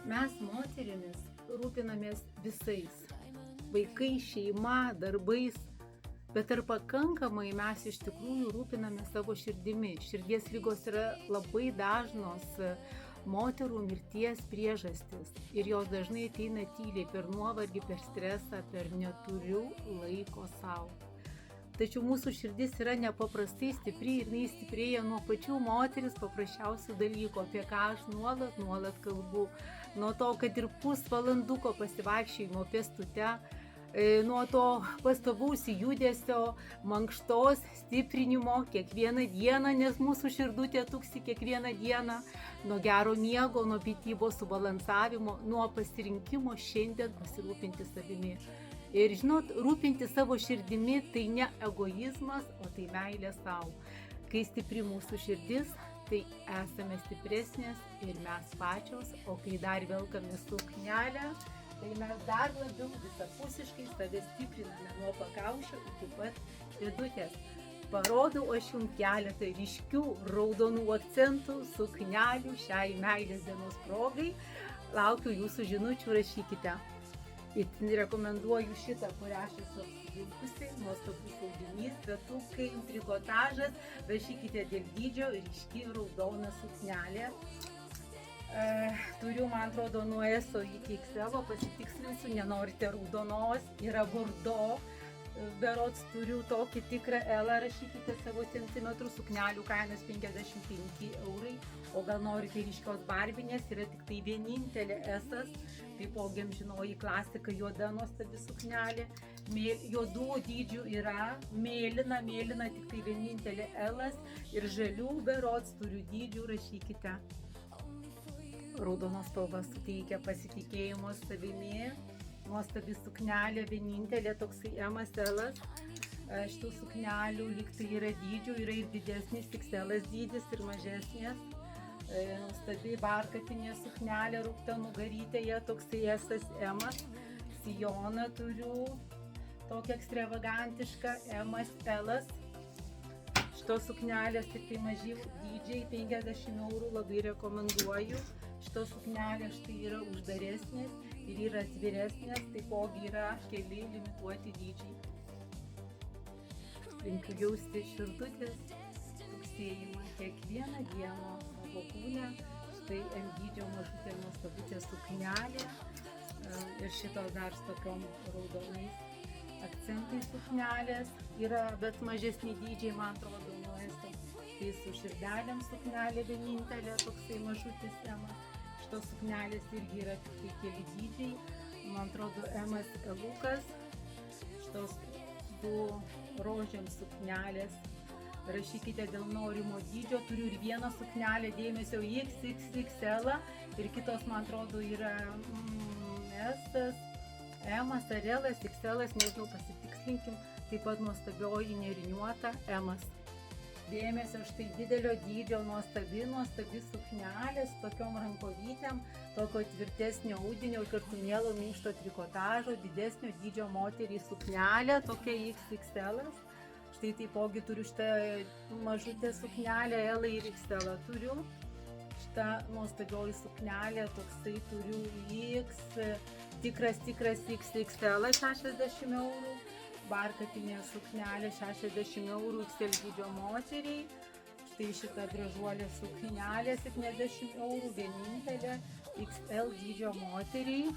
Mes moterimis rūpinamės visais. Vaikai, šeima, darbais. Bet ar pakankamai mes iš tikrųjų rūpinamės savo širdimi? Širdies ligos yra labai dažnos moterų mirties priežastis. Ir jos dažnai ateina tyliai per nuovargį, per stresą, per neturiu laiko savo. Tačiau mūsų širdis yra nepaprastai stipri ir jinai stiprėja nuo pačių moteris paprasčiausių dalykų, apie ką aš nuolat kalbu. Nuo to, kad ir pusvalanduko pasivaikščiojimo pėstute, nuo to pastovaus judesio, mankštos, stiprinimo kiekvieną dieną, nes mūsų širdutė tuksi kiekvieną dieną, nuo gero miego, nuo mitybos subalansavimo, nuo pasirinkimo šiandien pasirūpinti savimi. Ir žinot, rūpinti savo širdimi tai ne egoizmas, o tai meilė savo. Kai stipri mūsų širdis, tai esame stipresnės ir mes pačios, o kai dar velkame suknelę, tai mes dar labiau visapusiškai save stipriname nuo pakaušio iki pat pėdutės. Parodau aš jums keletą ryškių raudonų akcentų suknelių šiai meilės dienos progai. Laukiu jūsų žinučių, rašykite. Itin rekomenduoju šitą, kurią aš esu apsivilkusi, nuostabus audinys, betukai, trikotažas, rašykite dėl dydžio, ryški raudona suknelė. Turiu, man atrodo, nuo ESO iki XL, pasitikslinsiu, nenorite raudonos, yra bordo, berods turiu tokį tikrą L, rašykite savo centimetrų, suknelių kainos 55 eurai, o gal norite ryškios barbinės, yra tik tai vienintelė S, taipogi amžinoji klasika, juoda nuostabi suknelė, juodų dydžių yra, mėlyna, tik tai vienintelė L ir žalių berods turiu dydžių, rašykite. Raudonos spalva suteikia pasitikėjimo savimi. Nuostabi suknelė, vienintelė toksai MSL. Šitų suknelių lyg tai yra dydžių, yra ir didesnis XL dydis ir mažesnės. Nuostabi barkatinė suknelė, rūkta nugarytėje, toksai SSM. Sijoną turiu, tokia ekstravagantiška MSL. Šitos suknelės tik tai maži dydžiai, 50 eurų, labai rekomenduoju. Šitos suknelės štai yra uždaresnės ir yra atviresnės, taipogi yra keli limituoti dydžiai. Linkiu jausti širdutės tuksėjimą kiekvieną dieną savo kūne. Štai ant dydžio mažutė nuostabutė suknelė ir šitos dar su tokiom raudonais akcentais suknelės. Yra bet mažesni dydžiai, man atrodo, nuo ESO. Tai su širdelėm suknelė vienintelė, toksai mažutis emas. Šitos suknelės irgi yra tik tai keli dydžiai, man atrodo, emas elukas. Šitos du rožėm suknelės, rašykite dėl norimo dydžio. Turiu ir vieną suknelę, dėmesio XXXL ir kitos, man atrodo, yra S, emas ar L, XL, nežinau, pasitikslinkim. Taip pat nuostabioji nėriniuota emas. Dėmesio štai didelio dydžio, nuostabi suknelė su tokiom rankovytėm, tokio tvirtesnio audinio ir kartu mielo minkšto trikotažo, didesnio dydžio moteriai suknelė, tokia XXL. Štai taipogi turiu šitą mažutę suknelę, L ir XL turiu. Šitą nuostabioji suknelė, toksai turiu X, tikras XXL, 60 eurų. Barkatinė suknelė 60 eurų XL dydžio moteriai. Štai šita gražuolė suknelė 70 eurų, vienintelė XL dydžio moteriai.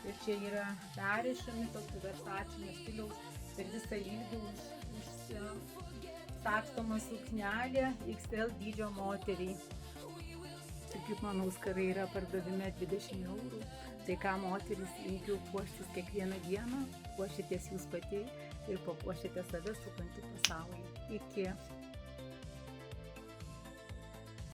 Ir čia yra perrišami, toks versacinio stiliaus per visą ilgį užsakstoma suknelė XL dydžio moteriai. Ir kaip mano auskarai yra pardavime 20 eurų. Tai ką moteris linkiu puoštis kiekvieną dieną, puošitės jūs pati ir papuošite save supantį pasaulį. Iki.